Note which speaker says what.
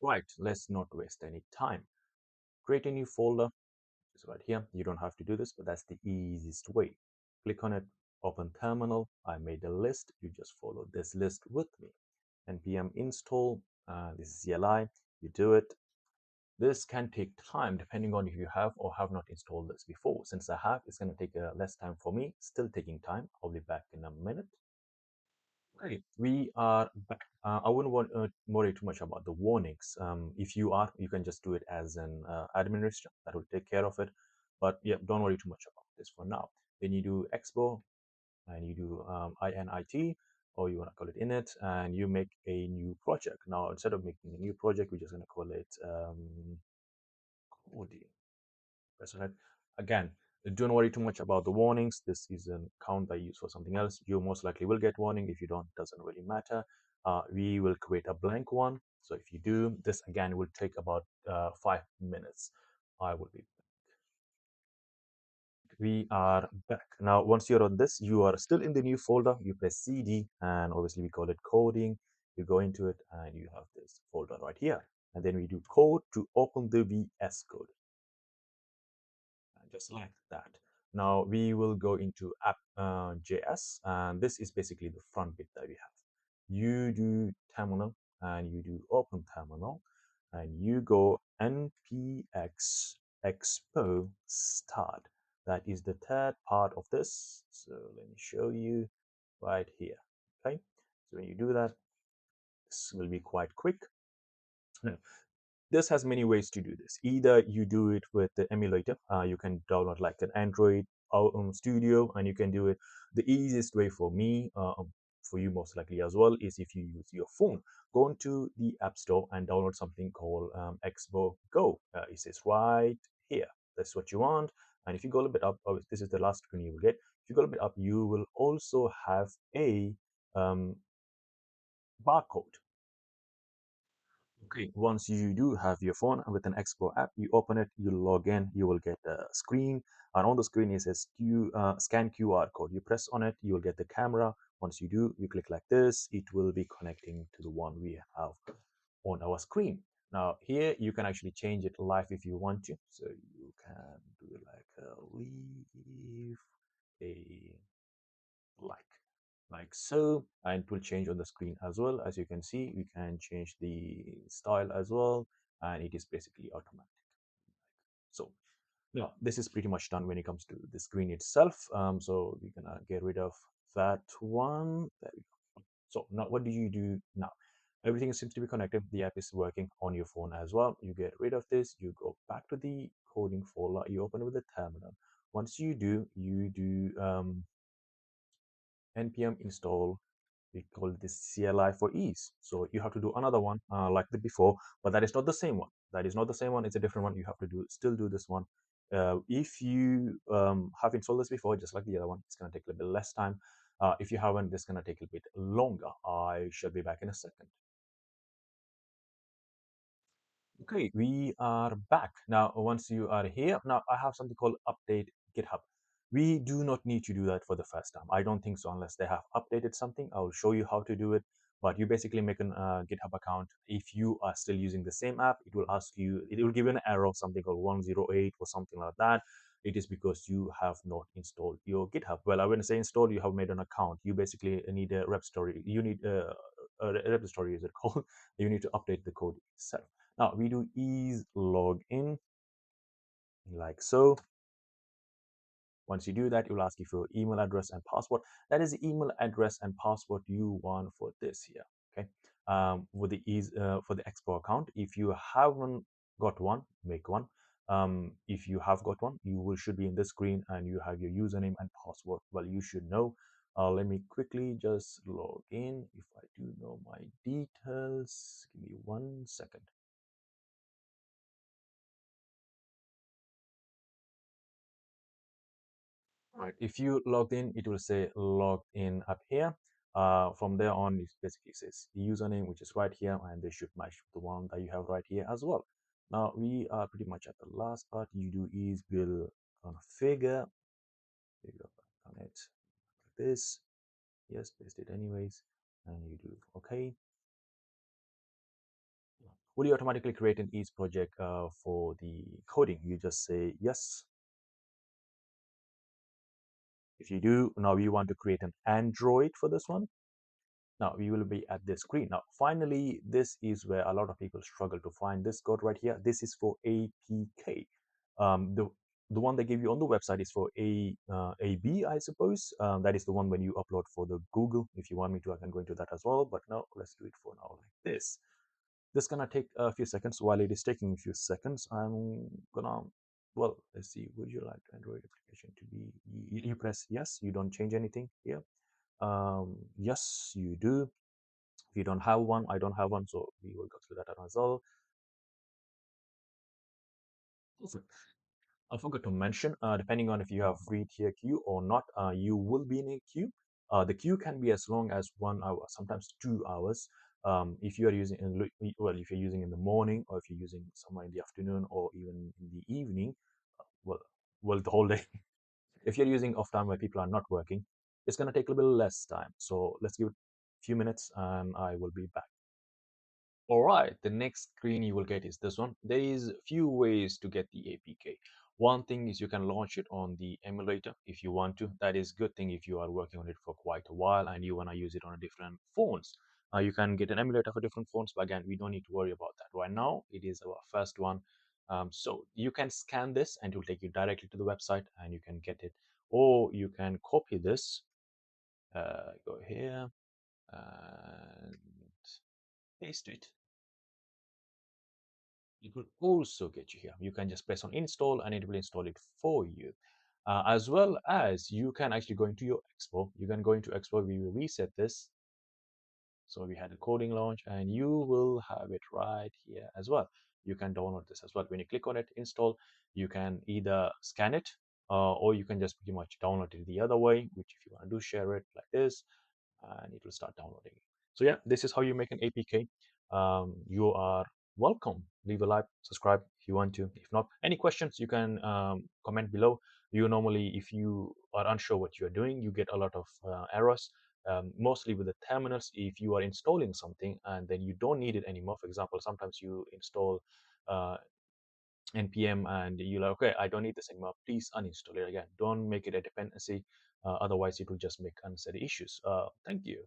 Speaker 1: Right, let's not waste any time. Create a new folder, which is right here. You don't have to do this, but that's the easiest way. Click on it, open terminal. I made a list. You just follow this list with me. npm install, this is CLI. You do it. This can take time depending on if you have or have not installed this before. Since I have, it's going to take less time for me. Still taking time. I'll be back in a minute. Okay, we are back. I wouldn't want worry too much about the warnings. If you are, you can just do it as an administrator. That will take care of it. But yeah, don't worry too much about this for now. Then you do Expo and you do init, or you want to call it init, and you make a new project. Now, instead of making a new project, we're just going to call it coding. That's right. Again, don't worry too much about the warnings. This is an account I use for something else. You most likely will get warning. If you don't, doesn't really matter. We will create a blank one. So if you do, this again will take about 5 minutes. I will be. We are back. Now, once you're on this, you are still in the new folder. You press CD, and obviously we call it coding. You go into it, and you have this folder right here. And then we do code to open the VS Code, just like that. Now we will go into app.js, and this is basically the front bit that we have. You do terminal, and you do open terminal, and you go npx expo start. That is the third part of this. So let me show you right here. Okay, so when you do that, this will be quite quick. Now, this has many ways to do this. Either you do it with the emulator. You can download like an Android Studio, and you can do it. The easiest way for me, for you most likely as well, is if you use your phone. Go into the App Store and download something called Expo Go. It says right here. That's what you want. And if you go a little bit up, this is the last screen you will get. If you go a little bit up, you will also have a um, barcode. Okay, once you do have your phone with an Expo app, you open it, you log in, you will get a screen, and on the screen it says scan QR code. You press on it, you will get the camera. Once you do, you click like this, it will be connecting to the one we have on our screen. Now here you can actually change it live if you want to. So you can do like leave a like like so, and it will change on the screen as well. As you can see, we can change the style as well, and it is basically automatic. So now this is pretty much done when it comes to the screen itself. So we're gonna get rid of that one. There we go. So now what do you do now? Everything seems to be connected. The app is working on your phone as well. You get rid of this, you go back to the coding folder, you open it with the terminal. Once you do, you do npm install, we call this CLI for ease. So you have to do another one like the before, but that is not the same one. That is not the same one. It's a different one. You have to still do this one. If you have installed this before, just like the other one, it's going to take a little bit less time. If you haven't, it's going to take a bit longer. I shall be back in a second. Okay, we are back. Now, once you are here, now I have something called update GitHub. We do not need to do that for the first time. I don't think so, unless they have updated something. I'll show you how to do it. But you basically make an GitHub account. If you are still using the same app, it will ask you, it will give you an error, something called 108 or something like that. It is because you have not installed your GitHub. Well, I wouldn't say install, you have made an account. You basically need a repository. You need a repository, is it called? You need to update the code itself. Now we do is login like so. Once you do that, it will ask you for your email address and password. That is the email address and password you want for this here. Okay. With the for the Expo account, if you haven't got one, make one. If you have got one, you will should be in this screen and you have your username and password. Well, you should know. Let me quickly just log in. If I do know my details, give me 1 second. Right. If you logged in, it will say logged in up here. From there on, it basically says the username, which is right here, and they should match the one that you have right here as well. Now we are pretty much at the last part. You do is will configure. You go on it like this. Yes, paste it anyways, and you do okay. will you automatically create an ease project for the coding? You just say yes. If you do, now you want to create an Android for this one. Now we will be at this screen. Now, finally, this is where a lot of people struggle to find this code right here. This is for APK. The one they give you on the website is for AB, I suppose. That is the one when you upload for the Google. If you want me to, I can go into that as well. But no, let's do it for now like this. This gonna take a few seconds. While it is taking a few seconds, I'm gonna, well, let's see. Would you like Android application to be? You press yes. You don't change anything here. Yes, you do. If you don't have one, I don't have one, so we will go through that as well. Perfect. I forgot to mention, depending on if you have free tier queue or not, you will be in a queue. The queue can be as long as 1 hour, sometimes 2 hours. If you are using, well, if you're using in the morning, or if you're using somewhere in the afternoon, or even in the evening, well, well, the whole day. If you're using off time where people are not working, it's going to take a little less time. So let's give it a few minutes, and I will be back. All right, the next screen you will get is this one. There is few ways to get the APK. One thing is you can launch it on the emulator if you want to. That is good thing if you are working on it for quite a while and you want to use it on a different phones. You can get an emulator for different phones, but again, we don't need to worry about that right now. It is our first one. So you can scan this and it will take you directly to the website and you can get it. Or you can copy this, go here and paste it. It will also get you here. You can just press on install and it will install it for you. As well as you can actually go into your Expo. You can go into Expo, we will reset this. So we had a coding launch and you will have it right here as well. You can download this as well. When you click on it, install, you can either scan it or you can just pretty much download it the other way, which if you want to do, share it like this and it will start downloading. So yeah, this is how you make an APK. You are welcome. Leave a like, subscribe if you want to. If not, any questions, you can comment below. You normally, if you are unsure what you are doing, you get a lot of errors. Mostly with the terminals, if you are installing something and then you don't need it anymore. For example, sometimes you install uh, npm and you're like, okay, I don't need this anymore, please uninstall it again. Don't make it a dependency, otherwise it will just make unnecessary issues. Thank you.